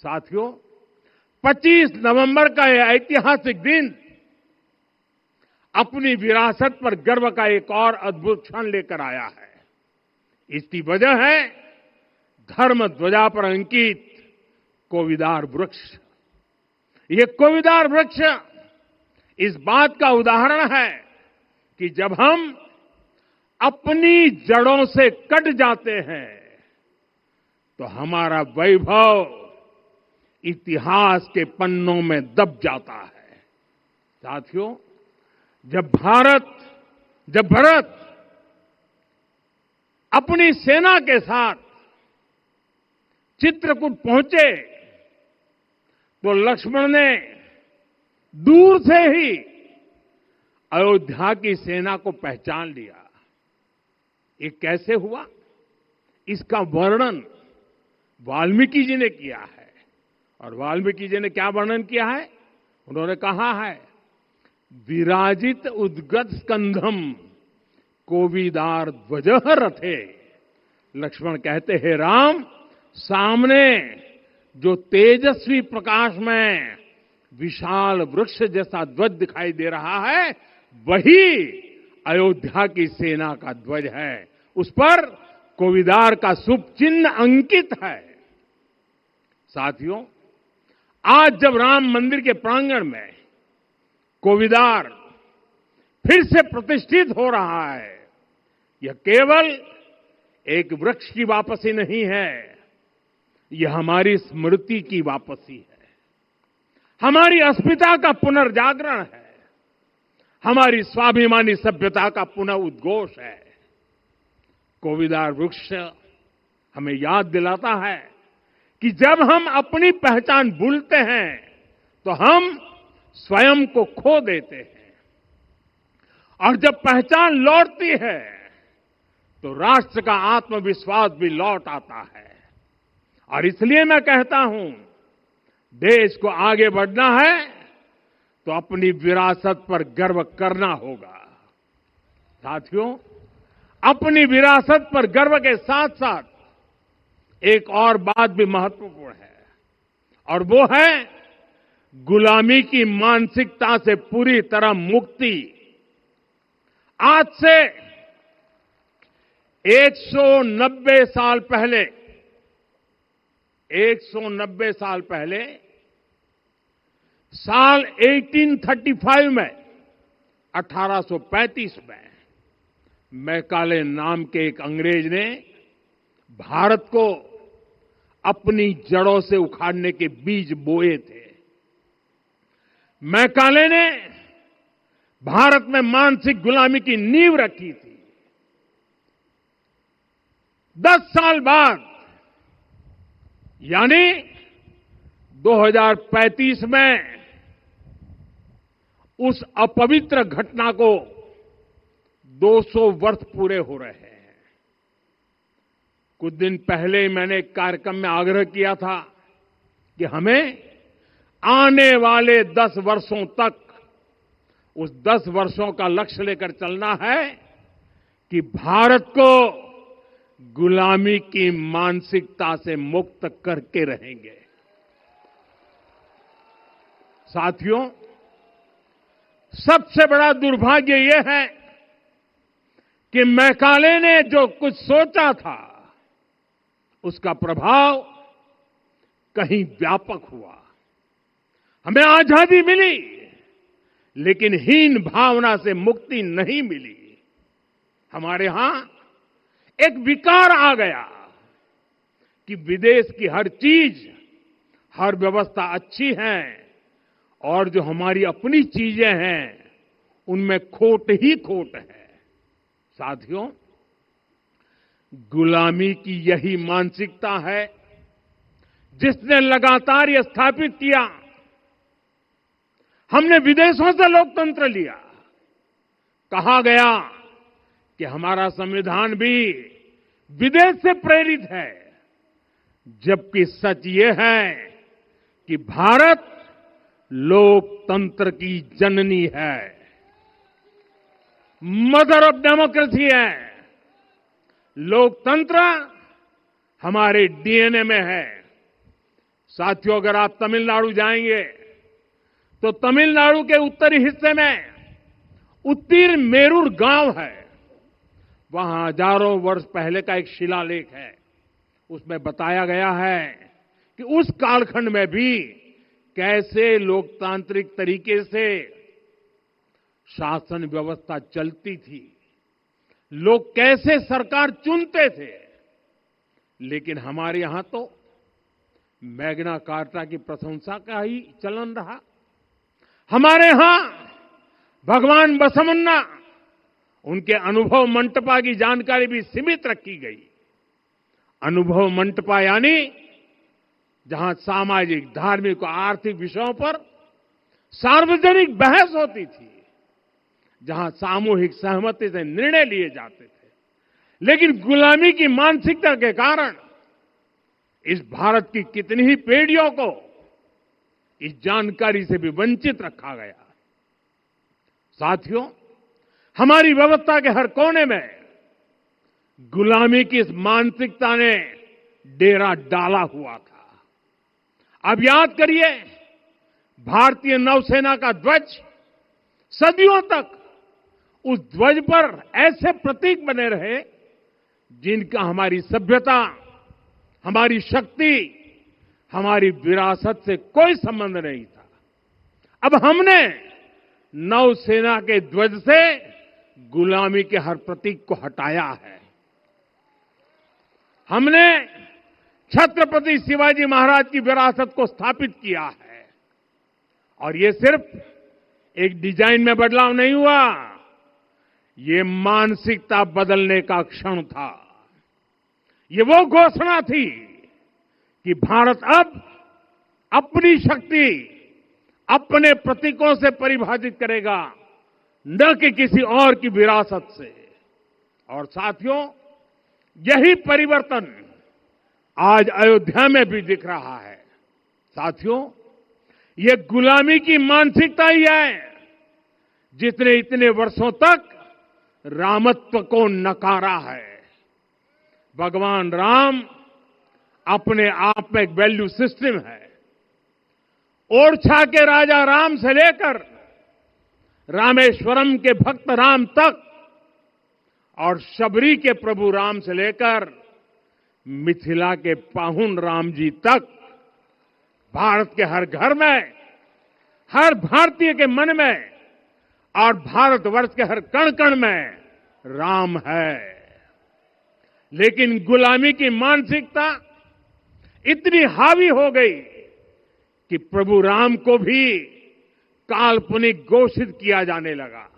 साथियों, 25 नवंबर का यह ऐतिहासिक दिन अपनी विरासत पर गर्व का एक और अद्भुत क्षण लेकर आया है। इसकी वजह है धर्म ध्वजा पर अंकित कोविदार वृक्ष। ये कोविदार वृक्ष इस बात का उदाहरण है कि जब हम अपनी जड़ों से कट जाते हैं तो हमारा वैभव इतिहास के पन्नों में दब जाता है। साथियों, जब भारत अपनी सेना के साथ चित्रकूट पहुंचे तो लक्ष्मण ने दूर से ही अयोध्या की सेना को पहचान लिया। ये कैसे हुआ? इसका वर्णन वाल्मीकि जी ने किया है। और वाल्मीकि जी ने क्या वर्णन किया है? उन्होंने कहा है, विराजित उद्गत स्कंधम कोविदार ध्वजः रथे। लक्ष्मण कहते हैं, राम, सामने जो तेजस्वी प्रकाश में विशाल वृक्ष जैसा ध्वज दिखाई दे रहा है, वही अयोध्या की सेना का ध्वज है। उस पर कोविदार का शुभ चिन्ह अंकित है। साथियों, आज जब राम मंदिर के प्रांगण में कोविदार फिर से प्रतिष्ठित हो रहा है, यह केवल एक वृक्ष की वापसी नहीं है, यह हमारी स्मृति की वापसी है, हमारी अस्मिता का पुनर्जागरण है, हमारी स्वाभिमानी सभ्यता का पुनः उद्घोष है। कोविदार वृक्ष हमें याद दिलाता है कि जब हम अपनी पहचान भूलते हैं तो हम स्वयं को खो देते हैं, और जब पहचान लौटती है तो राष्ट्र का आत्मविश्वास भी लौट आता है। और इसलिए मैं कहता हूं, देश को आगे बढ़ना है तो अपनी विरासत पर गर्व करना होगा। साथियों, अपनी विरासत पर गर्व के साथ साथ एक और बात भी महत्वपूर्ण है, और वो है गुलामी की मानसिकता से पूरी तरह मुक्ति। आज से 190 साल पहले 190 साल पहले साल 1835 में 1835 में मैकाले नाम के एक अंग्रेज ने भारत को अपनी जड़ों से उखाड़ने के बीज बोए थे। मैकाले ने भारत में मानसिक गुलामी की नींव रखी थी। 10 साल बाद यानी 2035 में उस अपवित्र घटना को 200 वर्ष पूरे हो रहे हैं। कुछ दिन पहले मैंने एक कार्यक्रम में आग्रह किया था कि हमें आने वाले 10 वर्षों तक उस 10 वर्षों का लक्ष्य लेकर चलना है कि भारत को गुलामी की मानसिकता से मुक्त करके रहेंगे। साथियों, सबसे बड़ा दुर्भाग्य यह है कि मैकाले ने जो कुछ सोचा था उसका प्रभाव कहीं व्यापक हुआ। हमें आजादी मिली, लेकिन हीन भावना से मुक्ति नहीं मिली। हमारे यहां एक विकार आ गया कि विदेश की हर चीज, हर व्यवस्था अच्छी है और जो हमारी अपनी चीजें हैं उनमें खोट ही खोट है। साथियों, गुलामी की यही मानसिकता है जिसने लगातार यह स्थापित किया। हमने विदेशों से लोकतंत्र लिया। कहा गया कि हमारा संविधान भी विदेश से प्रेरित है, जबकि सच ये है कि भारत लोकतंत्र की जननी है, मदर ऑफ डेमोक्रेसी है। लोकतंत्र हमारे डीएनए में है। साथियों, अगर आप तमिलनाडु जाएंगे तो तमिलनाडु के उत्तरी हिस्से में उत्तीर मेरूर गांव है। वहां हजारों वर्ष पहले का एक शिलालेख है। उसमें बताया गया है कि उस कालखंड में भी कैसे लोकतांत्रिक तरीके से शासन व्यवस्था चलती थी, लोग कैसे सरकार चुनते थे। लेकिन हमारे यहां तो मैग्ना कार्टा की प्रशंसा का ही चलन रहा। हमारे यहां भगवान बसवन्ना, उनके अनुभव मंटपा की जानकारी भी सीमित रखी गई। अनुभव मंटपा यानी जहां सामाजिक, धार्मिक और आर्थिक विषयों पर सार्वजनिक बहस होती थी, जहां सामूहिक सहमति से निर्णय लिए जाते थे। लेकिन गुलामी की मानसिकता के कारण इस भारत की कितनी ही पीढ़ियों को इस जानकारी से भी वंचित रखा गया। साथियों, हमारी व्यवस्था के हर कोने में गुलामी की इस मानसिकता ने डेरा डाला हुआ था। अब याद करिए, भारतीय नौसेना का ध्वज सदियों तक उस ध्वज पर ऐसे प्रतीक बने रहे जिनका हमारी सभ्यता, हमारी शक्ति, हमारी विरासत से कोई संबंध नहीं था। अब हमने नौसेना के ध्वज से गुलामी के हर प्रतीक को हटाया है। हमने छत्रपति शिवाजी महाराज की विरासत को स्थापित किया है। और ये सिर्फ एक डिजाइन में बदलाव नहीं हुआ, ये मानसिकता बदलने का क्षण था। ये वो घोषणा थी कि भारत अब अपनी शक्ति अपने प्रतीकों से परिभाषित करेगा, न कि किसी और की विरासत से। और साथियों, यही परिवर्तन आज अयोध्या में भी दिख रहा है। साथियों, ये गुलामी की मानसिकता ही है जिसने इतने वर्षों तक रामत्व को नकारा है। भगवान राम अपने आप में एक वैल्यू सिस्टम है। ओरछा के राजा राम से लेकर रामेश्वरम के भक्त राम तक और शबरी के प्रभु राम से लेकर मिथिला के पाहुन राम जी तक भारत के हर घर में, हर भारतीय के मन में और भारतवर्ष के हर कण कण में राम है। लेकिन गुलामी की मानसिकता इतनी हावी हो गई कि प्रभु राम को भी काल्पनिक घोषित किया जाने लगा।